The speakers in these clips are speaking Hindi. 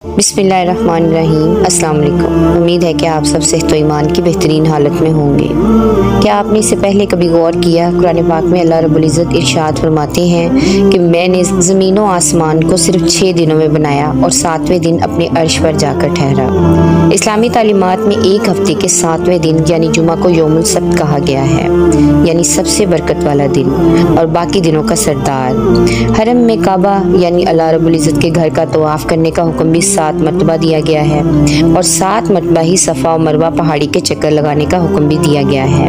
बिस्मिल्लाहिर्रहमानिर्रहीम। अस्सलाम वालेकुम। उम्मीद है कि आप सब सेहत व ईमान की बेहतरीन हालत में होंगे। क्या आपने इससे पहले कभी गौर किया, कुरान पाक में अल्लाह रब्बुल इज़्ज़त इरशाद फरमाते हैं कि मैंने ज़मीन व आसमान को सिर्फ 6 दिनों में बनाया और 7वें दिन अपने अर्श पर जाकर ठहरा। इस्लामी तालीमात में एक हफ्ते के 7वें दिन यानी जुमा को यौमुल सब्त कहा गया है, यानी सबसे बरकत वाला दिन और बाकी दिनों का सरदार। हरम में काबा यानी अल्लाह रब्बुल इज़्ज़त के घर का तवाफ़ करने का हुक्म भी 7 मरतबा दिया गया है और 7 मरतबा ही सफ़ा और मरवा पहाड़ी के चक्कर लगाने का हुक्म भी दिया गया है।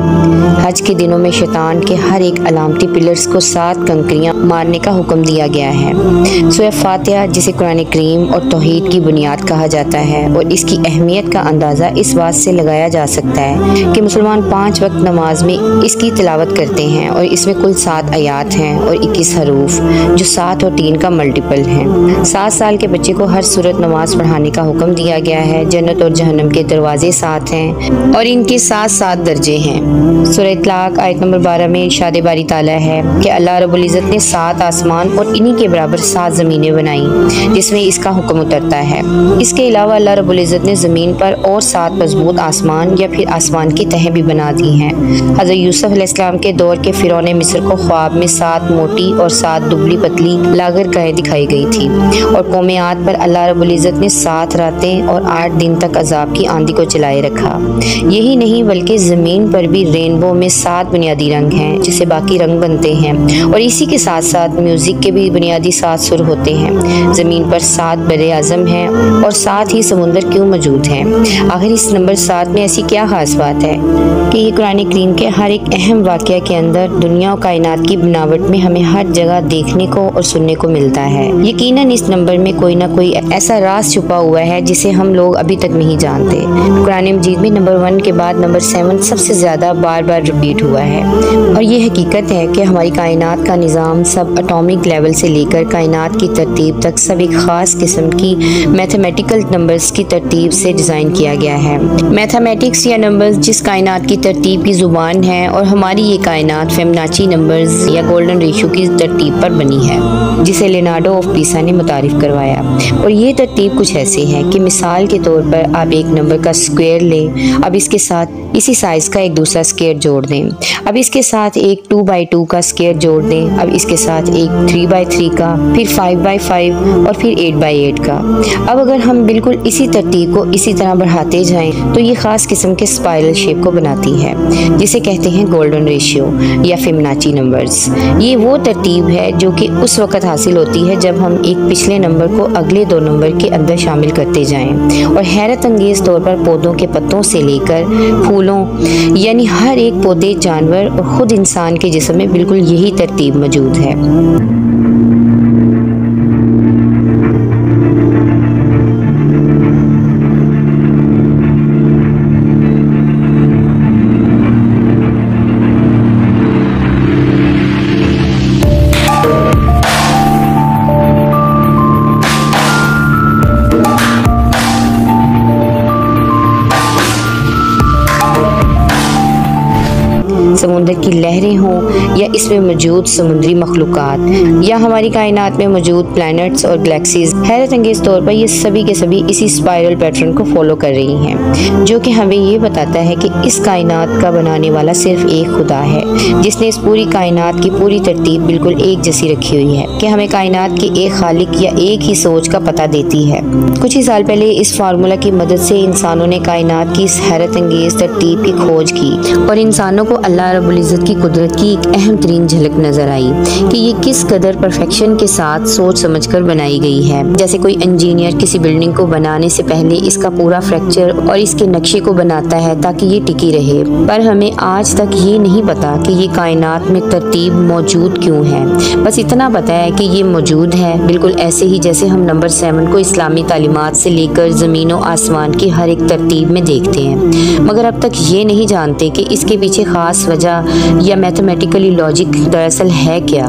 हज के दिनों में शैतान के हर एक अलामती पिलर्स को 7 कंकरियां मारने का हुक्म दिया गया है। सूरह फातिहा, जिसे कुरान करीम और तौहीद की बुनियाद कहा जाता है, और इसकी अहमियत का अंदाज़ा इस बात से लगाया जा सकता है कि मुसलमान 5 वक्त नमाज में इसकी तिलावत करते हैं और इसमें कुल 7 आयात हैं और 21 हरूफ, जो 7 और 3 का मल्टीपल है। 7 साल के बच्चे को हर सूरत नमाज पढ़ाने का हुक्म दिया गया है। जन्नत और जहन्नम के दरवाजे 7 हैं और इनके 7-7 दर्जे हैं। सूरह इत्लाक आयत नंबर 12 में इरशाद बारी ताला है कि अल्लाह रब्बुल इज़्ज़त ने 7 आसमान और इन्हीं के बराबर 7 ज़मीनें बनाई जिसमें इसका हुक्म उतरता है। इसके अलावा अल्लाह रब्बुल इज़्ज़त ने ज़मीन पर और 7 मजबूत आसमान या फिर आसमान की तहें भी बना दी हैं। हज़रत यूसुफ अलैहिस्सलाम के दौर के फ़िरौन मिस्र को ख्वाब में 7 मोटी और 7 दुबली पतली लागर गायें दिखाई गई थी और कौम आद पर अल्लाह रब्बुल इज़्ज़त ने 7 रातें और 8 दिन तक अजाब की आंधी को चलाए रखा। यही नहीं बल्कि ज़मीन पर भी रेनबो में 7 बुनियादी रंग हैं जिससे बाकी रंग बनते हैं और इसी के साथ साथ म्यूज़िक के भी बुनियादी 7 सुर होते हैं। ज़मीन पर 7 बड़े आज़म हैं और 7 ही समुंदर क्यों मौजूद हैं। आखिर इस नंबर 7 में ऐसी क्या खास बात है कि ये कुरान करीम के हर एक अहम वाक़या के अंदर दुनिया और कायनात की बनावट में हमें हर जगह देखने को और सुनने को मिलता है। यकीनन इस नंबर में कोई ना कोई ऐसा राज छुपा हुआ है जिसे हम लोग अभी तक नहीं जानते। कुरान मजीद में नंबर 1 के बाद नंबर 7 सबसे ज़्यादा बार बार रिपीट हुआ है और ये हकीकत है कि हमारी कायनात का निज़ाम सब एटॉमिक लेवल से लेकर कायनात की तरतीब तक सब एक ख़ास किस्म की मैथमेटिकल नंबर्स की तरतीब से डिज़ाइन किया गया है। मैथमेटिक्स या नंबर्स जिस कायनात की तरतीब की ज़ुबान है और हमारी ये कायनात फिबोनाची नंबर्स या गोल्डन रेशियो की तरतीब पर बनी है जिसे लियोनार्डो ऑफ पिसा ने मुतारिफ करवाया। और ये तरतीब कुछ ऐसे है कि मिसाल के तौर पर आप एक नंबर का स्क्वायर लें, अब इसके साथ इसी साइज़ का एक दूसरा स्क्वायर जोड़ दें, अब इसके साथ एक 2x2 का स्क्वायर जोड़ दें, अब इसके साथ एक 3x3 का, फिर 5x5 और फिर 8x8 का। अब अगर हम बिल्कुल इसी तरतीब को इसी तरह बढ़ाते जाएं तो ये ख़ास किस्म के स्पाइरल शेप को बनाती है जिसे कहते हैं गोल्डन रेशियो या फिबोनाची नंबर्स। ये वो तरतीब है जो कि उस वक़्त हासिल होती है जब हम एक पिछले नंबर को अगले 2 नंबर के अंदर शामिल करते जाएं और हैरत अंगेज़ तौर पर पौधों के पत्तों से लेकर फूलों यानी हर एक पौधे, जानवर और ख़ुद इंसान के जिस्म में बिल्कुल यही तरतीब मौजूद है। समुद्र की लहरें हों या इसमें मौजूद समुद्री मखलूक़ात या हमारी कायनात में मौजूद प्लैनेट्स और गैलेक्सीज, हैरत अंगेज़ तौर पर ये सभी के सभी इसी स्पाइरल पैटर्न को फॉलो कर रही हैं जो कि हमें ये बताता है कि इस कायनात का बनाने वाला सिर्फ एक खुदा है जिसने इस पूरी कायनात की पूरी तरतीब बिल्कुल एक जैसी रखी हुई है कि हमें कायनात की एक खालिक या एक ही सोच का पता देती है। कुछ ही साल पहले इस फार्मूला की मदद से इंसानों ने कायनात की इस हैरत अंगेज़ तरतीब की खोज की और इंसानों को अल्लाह रब्बुल इज़्ज़त की कुदरत की एक अहम तरीन झलक नजर आई कि ये किस कदर परफेक्शन के साथ सोच समझकर बनाई गई है। जैसे कोई इंजीनियर किसी बिल्डिंग को बनाने से पहले इसका पूरा फ्रैक्चर और इसके नक्शे को बनाता है ताकि ये टिकी रहे, पर हमें आज तक ये नहीं पता कि ये कायनात में तरतीब मौजूद क्यों है। बस इतना पता है कि ये मौजूद है, बिल्कुल ऐसे ही जैसे हम नंबर 7 को इस्लामी तालीमात से लेकर ज़मीन और आसमान की हर एक तरतीब में देखते हैं, मगर अब तक ये नहीं जानते कि इसके पीछे ख़ास वजह या मैथमेटिकली लॉजिक लॉजिक दरअसल है क्या?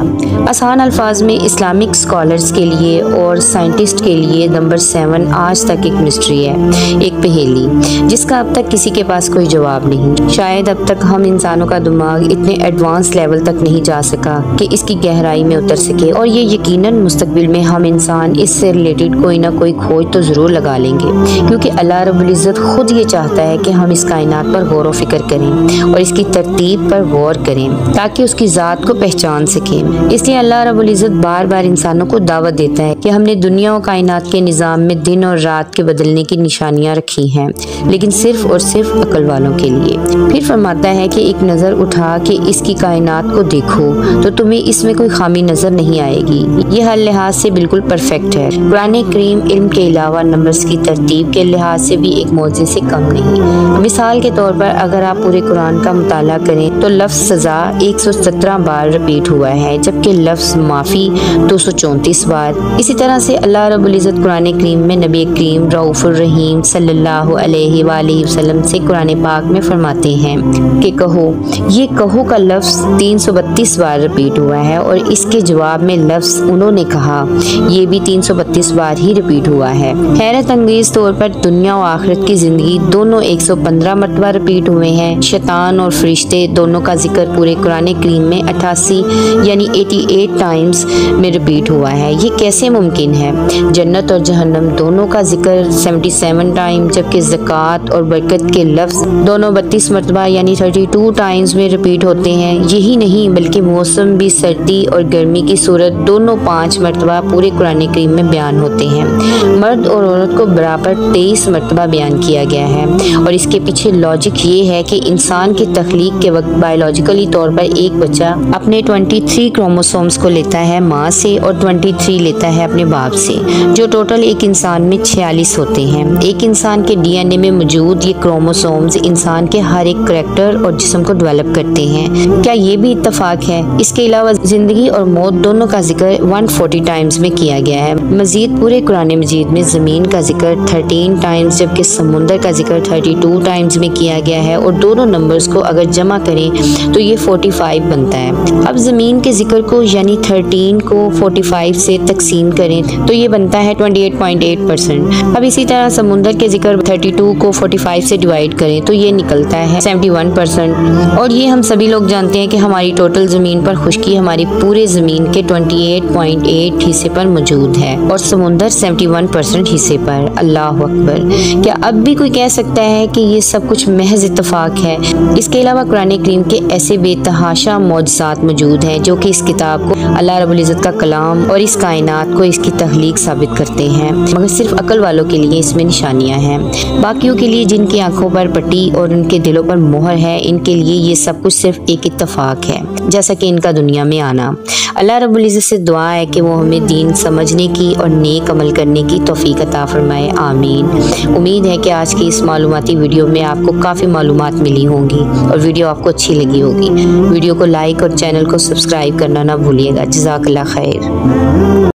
आसान अल्फाज में इस्लामिक स्कॉलर्स के लिए और साइंटिस्ट के लिए नंबर 7 आज तक एक मिस्ट्री है, एक पहेली जिसका अब तक किसी के पास कोई जवाब नहीं। शायद अब तक हम इंसानों का दिमाग इतने एडवांस लेवल तक नहीं जा सका कि इसकी गहराई में उतर सके, और ये यकीनन मुस्तकबिल में हम इंसान इससे रिलेटेड कोई ना कोई खोज तो जरूर लगा लेंगे, क्योंकि अल्लाह रब्बुल इज़्ज़त खुद ये चाहता है कि हम इस कायनात पर गौर व फिक्र करें और इसकी तरतीब पर गौर करें ताकि उसकी ज़ात को पहचान सकें। इसलिए अल्लाह रब्बुल इज़्ज़त बार बार इंसानों को दावत देता है कि हमने दुनिया और कायनात के निज़ाम में दिन और रात के बदलने की निशानियाँ रखी हैं, लेकिन सिर्फ और सिर्फ अक्ल वालों के लिए। फिर फरमाता है कि एक नज़र उठा के इसकी कायनात को देखो तो तुम्हें इसमें कोई खामी नज़र नहीं आएगी। ये हर लिहाज से बिल्कुल परफेक्ट है। कुरान करीम इल्म के अलावा नंबर्स की तरतीब के लिहाज से भी एक मौजे से कम नहीं। मिसाल के तौर पर अगर आप पूरे कुरान का मुताला करें तो लफ्ज़ सज़ा 117 बार रिपीट हुआ है, जबकि लफ्ज़ माफ़ी 234 बार। इसी तरह से अल्लाह रब्बुल इज़्ज़त कुरान करीम में नबी करीम रऊफ़ुर रहीम सल्लल्लाहु अलैहि वसल्लम से कुरान पाक में फरमाते हैं कि कहो। ये कहो का लफ्ज़ 332 बार रिपीट हुआ है, और इसके जवाब में लफ्ज़ उन्होंने कहा ये भी 332 बार ही रिपीट हुआ है। हैरत अंगेज तौर पर दुनिया और आखिरत की ज़िंदगी दोनों 115 मरतबा रिपीट हुए हैं। शैतान और फरिश्ते दोनों का जिक्र पूरे कुरान करीम में 88 यानी 88 टाइम्स में रिपीट हुआ है। ये कैसे मुमकिन है? जन्नत और जहन्नम दोनों का जिक्र 77 टाइम, जबकि ज़कात और बरकत के लफ्ज़ दोनों 32 मरतबा यानी 32 टाइम्स में रिपीट होते हैं। यही नहीं बल्कि मौसम भी सर्दी और गर्मी की सूरत दोनों 5 मरतबा पूरे कुरान करीम में बयान होते हैं। मर्द और औरत को बराबर 23 मरतबा बयान किया गया है, और इसके पीछे लॉजिक ये है कि इंसान की तख्लीक के वक्त बायोलॉजिकली तौर पर एक बच्चा अपने 23 क्रोमोसोम्स को लेता है माँ से और 23 लेता है अपने बाप से, जो टोटल एक इंसान में 46 होते हैं। एक इंसान के डीएनए में मौजूद ये क्रोमोसोम्स इंसान के हर एक करैक्टर और जिस्म को डेवलप करते हैं। क्या ये भी इत्तफाक है? इसके अलावा जिंदगी और मौत दोनों का जिक्र 140 टाइम्स में किया गया है। मजीद पूरे कुरान मजीद में ज़मीन का जिक्र 13 टाइम्स, जबकि समुंदर का जिक्र 32 टाइम्स में किया गया है, और दोनों नंबर्स को अगर जमा करें तो ये 45 बनता है। अब ज़मीन के जिक्र को यानी 13 को 45 से तकसीम करें तो ये बनता है 28.8%। अब इसी तरह समुंदर के जिक्र 32 को 45 से डिवाइड करें तो ये निकलता है 71%। और ये हम सभी लोग जानते हैं कि हमारी टोटल ज़मीन पर खुश्की हमारी पूरे ज़मीन के 28.8 हिस्से पर मौजूद है, और समुंदर 71% हिस्से पर। अल्लाह अकबर। क्या अब भी कोई कह सकता है कि ये सब कुछ महज इत्तफाक है? इसके अलावा कुरान करीम के ऐसे बेतहाशा मौजज़ात मौजूद हैं जो कि इस किताब को अल्लाह रब्बुल इज़्ज़त का कलाम और इस कायनात को इसकी तख्लीक साबित करते हैं, मगर सिर्फ अक्ल वालों के लिए इसमें निशानियां हैं। बाकियों के लिए जिनकी आंखों पर पट्टी और उनके दिलों पर मोहर है, इनके लिए ये सब कुछ सिर्फ एक इत्तफाक है, जैसा कि इनका दुनिया में आना। अल्लाह रब्बुल इज़्ज़त से दुआ है कि वो हमें दीन समझने की और नेक अमल करने की तौफीक अता फरमाए। आमीन। उम्मीद है कि आज की इस मालूमाती वीडियो में आपको काफ़ी मालूमात मिली होंगी और वीडियो आपको अच्छी लगी होगी। वीडियो को लाइक और चैनल को सब्सक्राइब करना ना भूलिएगा। जज़ाकल्लाह खैर।